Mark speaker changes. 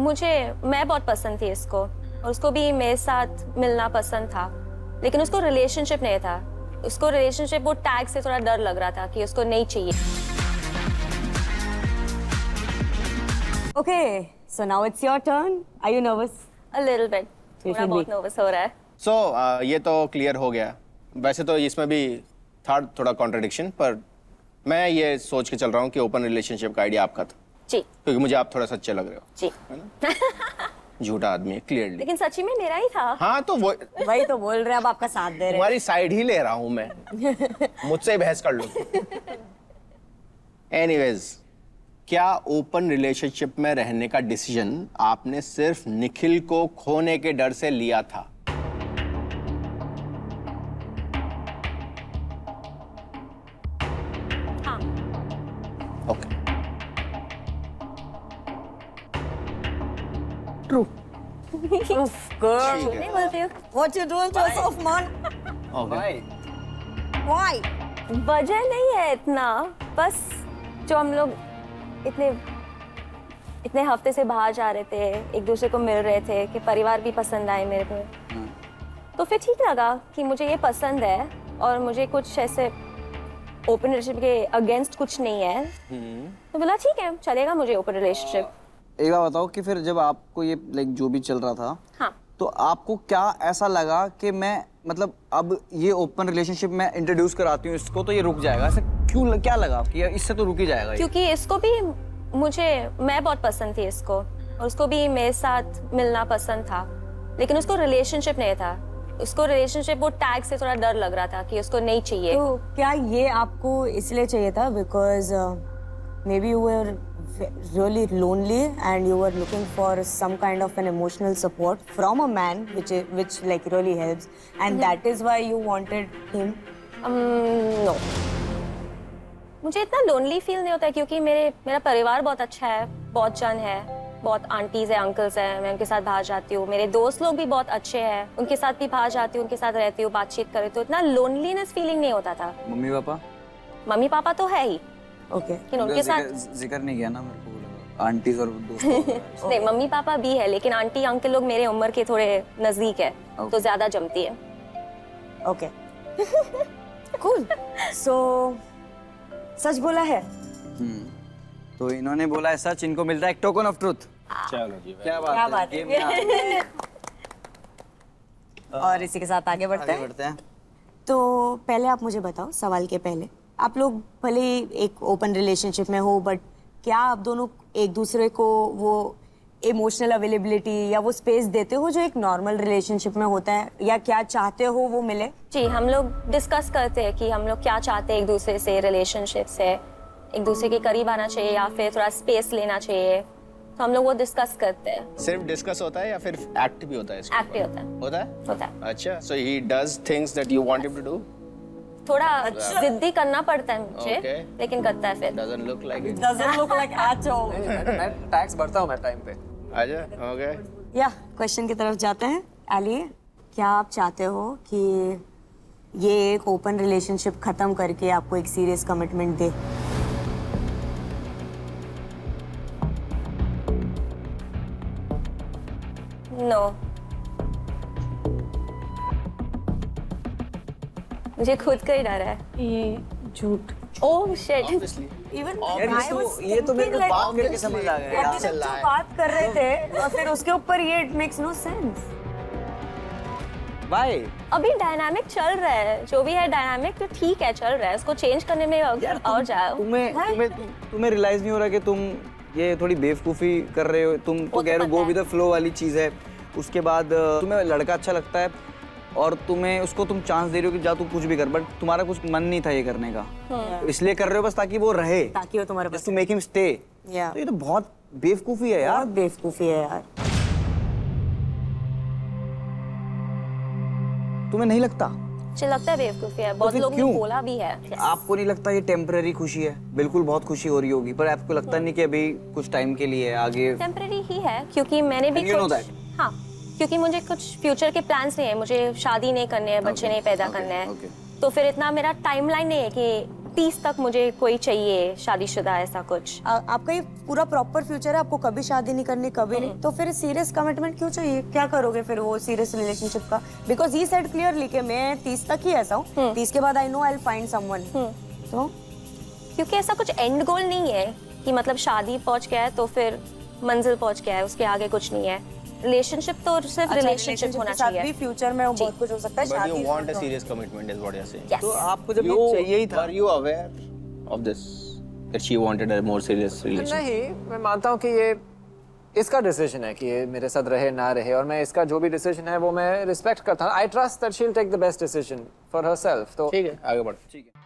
Speaker 1: मैं बहुत पसंद थी इसको और उसको भी मेरे साथ मिलना पसंद था, लेकिन उसको रिलेशनशिप नहीं था। उसको रिलेशनशिप वो टैग से थोड़ा डर लग रहा था कि उसको नहीं चाहिए।
Speaker 2: Okay, so now it's your turn. Are you nervous?
Speaker 1: A little bit, थोड़ा
Speaker 2: should
Speaker 1: बहुत
Speaker 2: be.
Speaker 1: नर्वस हो रहा है।
Speaker 3: सो ये तो क्लियर हो गया। वैसे तो इसमें भी था थोड़ा कॉन्ट्रडिक्शन, पर मैं ये सोच के चल रहा हूँ कि ओपन रिलेशनशिप का आइडिया आपका था,
Speaker 1: जी
Speaker 3: क्योंकि मुझे आप थोड़ा सच्चे लग रहे हो।
Speaker 1: जी,
Speaker 3: है ना? झूठा आदमी है क्लियरली।
Speaker 1: लेकिन सच्ची में मेरा ही था।
Speaker 3: हाँ तो वो
Speaker 2: वही तो बोल रहे हैं, अब आपका साथ दे रहे हैं।
Speaker 3: तुम्हारी साइड ही ले रहा हूँ मैं। मुझसे ही बहस कर लो। एनीवेज, क्या ओपन रिलेशनशिप में रहने का डिसीजन आपने सिर्फ निखिल को खोने के डर से लिया था?
Speaker 1: हाँ,
Speaker 3: ओके।
Speaker 2: True. Oof, girl.
Speaker 3: ठीक है।
Speaker 1: नहीं बोलती हूँ।
Speaker 2: What you doing to yourself, man?
Speaker 3: Okay.
Speaker 2: Why?
Speaker 1: वजह नहीं है इतना, बस जो हम लोग इतने इतने हफ्ते से बाहर जा रहे थे, एक दूसरे को मिल रहे थे, कि परिवार भी पसंद आए मेरे को, तो फिर ठीक लगा कि मुझे ये पसंद है और मुझे कुछ ऐसे ओपन रिलेशनशिप के अगेंस्ट कुछ नहीं है, तो बोला ठीक है चलेगा मुझे ओपन रिलेशनशिप।
Speaker 4: एक बात बताओ कि फिर जब आपको ये लाइक जो भी चल रहा था,
Speaker 1: हाँ,
Speaker 4: तो आपको क्या ऐसा लगा कि मैं मतलब अब ये ओपन रिलेशनशिप में इंट्रोड्यूस कराती हूँ इसको तो ये रुक जाएगा? ऐसा क्यों, क्या लगा कि यार इससे तो रुक ही जाएगा ये?
Speaker 1: क्योंकि इसको भी मैं बहुत पसंद थी इसको और उसको भी मेरे साथ मिलना पसंद था, लेकिन उसको रिलेशनशिप नहीं था। उसको रिलेशनशिप वो टैग से थोड़ा डर लग रहा था कि उसको नहीं चाहिए।
Speaker 2: तो क्या ये आपको इसलिए चाहिए था because may be you were really lonely and you were looking for some kind of an emotional support from a man which like really helps and that is why you wanted him?
Speaker 1: No, मुझे इतना lonely feel नहीं होता है क्योंकि मेरा परिवार बहुत अच्छा है, बहुत जन है, बहुत आंटीज है, अंकल्स हैं, मैं उनके साथ बाहर जाती हूँ। मेरे दोस्त लोग भी बहुत अच्छे हैं, उनके साथ भी बाहर जाती हूँ, उनके साथ रहती हूँ, बातचीत करती हूँ, तो इतना लोनलीनेस फीलिंग नहीं होता था।
Speaker 4: Mummy papa?
Speaker 1: मम्मी पापा तो है ही,
Speaker 2: Okay.
Speaker 1: लेकिन उनके साथ
Speaker 4: जिक्र नहीं किया ना, मेरे को लगा आंटीज और दोस्त।
Speaker 1: नहीं, मम्मी पापा भी है, लेकिन आंटी अंकल लोग मेरे उम्र के थोड़े नजदीक है, तो ज्यादा जमती है।
Speaker 2: Okay. Cool. So सच बोला है?
Speaker 4: तो इन्होंने बोला है सच, इनको मिलता है एक टोकन ऑफ ट्रुथ।
Speaker 3: चलो जी।
Speaker 4: क्या
Speaker 2: क्या
Speaker 4: बात
Speaker 2: बात
Speaker 4: है,
Speaker 2: है?
Speaker 4: गेम में आगे
Speaker 2: और इसी के साथ आगे बढ़ते हैं।
Speaker 4: बढ़ते हैं।
Speaker 2: तो पहले आप मुझे बताओ, सवाल के पहले, आप लोग भले ही एक ओपन रिलेशनशिप में हो, बट क्या आप दोनों एक दूसरे को वो इमोशनल अवेलेबिलिटी या वो स्पेस देते हो जो एक नॉर्मल रिलेशनशिप में होता है, या क्या चाहते हो वो मिले?
Speaker 1: जी, हम लोग डिस्कस करते हैं कि हम लोग क्या चाहते हैं एक दूसरे से, रिलेशनशिप से, एक दूसरे के करीब आना चाहिए या फिर थोड़ा स्पेस लेना चाहिए, तो हम लोग वो डिस्कस करते हैं।
Speaker 3: सिर्फ डिस्कस होता है या फिर एक्ट भी होता है इसमें?
Speaker 1: एक्ट भी होता है।
Speaker 3: होता है?
Speaker 1: होता है।
Speaker 3: अच्छा, so he does things that you want him to do?
Speaker 1: थोड़ा जिद्दी करना पड़ता है मुझे,
Speaker 3: Okay.
Speaker 1: लेकिन करता है फिर।
Speaker 3: Doesn't look like it.
Speaker 2: Doesn't look like at all.
Speaker 5: मैं टैक्स भरता हूँ मैं टाइम पे।
Speaker 3: आजा, ओके।
Speaker 2: या क्वेश्चन की तरफ जाते हैं। एली, क्या आप चाहते हो कि ये एक ओपन रिलेशनशिप खत्म करके आपको एक सीरियस कमिटमेंट दे?
Speaker 1: नो, मुझे खुद का ही डर है।
Speaker 2: ये झूठ।
Speaker 1: Oh shit,
Speaker 3: Obviously.
Speaker 2: इवन
Speaker 4: ये तो मेरे को बात करके समझ आ गया यार।
Speaker 2: जो बात कर रहे थे और फिर उसके ऊपर ये it makes no sense.
Speaker 4: Bye.
Speaker 1: अभी डायनामिक चल रहा है, जो भी है डायनामिक तो ठीक है, चल रहा है, उसको चेंज करने में और जाओ।
Speaker 4: तुम्हें रियलाइज नहीं हो रहा कि तुम ये थोड़ी बेवकूफी कर रहे हो? तुम तो
Speaker 1: वो तो
Speaker 4: कह रहे हो
Speaker 1: पता
Speaker 4: गो
Speaker 1: है।
Speaker 4: विद द फ्लो वाली चीज है, उसके बाद तुम्हें लड़का अच्छा लगता है और तुम्हें उसको तुम चांस दे रहे हो कि जा तू कुछ भी कर, बट तुम्हारा कुछ मन नहीं था ये करने का, इसलिए कर रहे हो बस ताकि वो रहे,
Speaker 2: ताकि वो तुम्हारे पास।
Speaker 4: Just to make him stay.
Speaker 2: या
Speaker 4: तो ये तो बहुत बेवकूफी है यार।
Speaker 2: बहुत बेवकूफी है यार।
Speaker 4: तुम्हें नहीं लगता?
Speaker 1: मुझे लगता है बेवकूफी है, बहुत
Speaker 4: फिर
Speaker 1: लोग ने
Speaker 4: क्यों?
Speaker 1: बोला भी है।
Speaker 4: आपको नहीं लगता ये टेम्पररी खुशी है? बिल्कुल बहुत खुशी हो रही होगी, पर आपको लगता नहीं कि अभी कुछ टाइम के लिए है, आगे?
Speaker 1: टेम्परेरी ही है, क्योंकि मैंने भी
Speaker 4: And you know
Speaker 1: कुछ, हाँ, क्योंकि मुझे कुछ फ्यूचर के प्लान्स नहीं है, मुझे शादी नहीं करनी है, बच्चे नहीं पैदा करने हैं, तो फिर इतना मेरा टाइमलाइन नहीं है कि 30 तक मुझे कोई चाहिए शादीशुदा ऐसा कुछ।
Speaker 2: आपका ये पूरा प्रॉपर फ्यूचर है, आपको कभी शादी नहीं करनी, कभी नहीं, तो फिर सीरियस कमिटमेंट क्यों चाहिए? क्या करोगे फिर वो सीरियस रिलेशनशिप का? बिकॉज ही सेड क्लियरली कि मैं 30 तक ही ऐसा हूँ, 30 के बाद I know I will find someone. तो
Speaker 1: क्योंकि ऐसा कुछ एंड गोल नहीं है कि मतलब शादी पहुंच गया है तो फिर मंजिल पहुंच गया है, उसके आगे कुछ नहीं है। रिलेशनशिप तो सिर्फ रिलेशनशिप होना चाहिए।
Speaker 2: भी फ्यूचर में बहुत कुछ हो सकता है।
Speaker 3: But you
Speaker 2: शादी
Speaker 3: want a serious commitment is what you're saying.
Speaker 1: Yes.
Speaker 4: तो आपको जब ये चाहिए ही था,
Speaker 3: Were you aware of this? That she wanted a more serious relationship?
Speaker 5: नहीं, मैं मानता हूँ कि ये इसका डिसीजन है कि ये मेरे साथ रहे ना रहे, और मैं इसका जो भी डिसीजन है वो मैं रिस्पेक्ट करता हूँ। I trust that she will take the best decision for herself. तो
Speaker 3: ठीक है, आगे बढ़ो।
Speaker 4: ठीक है।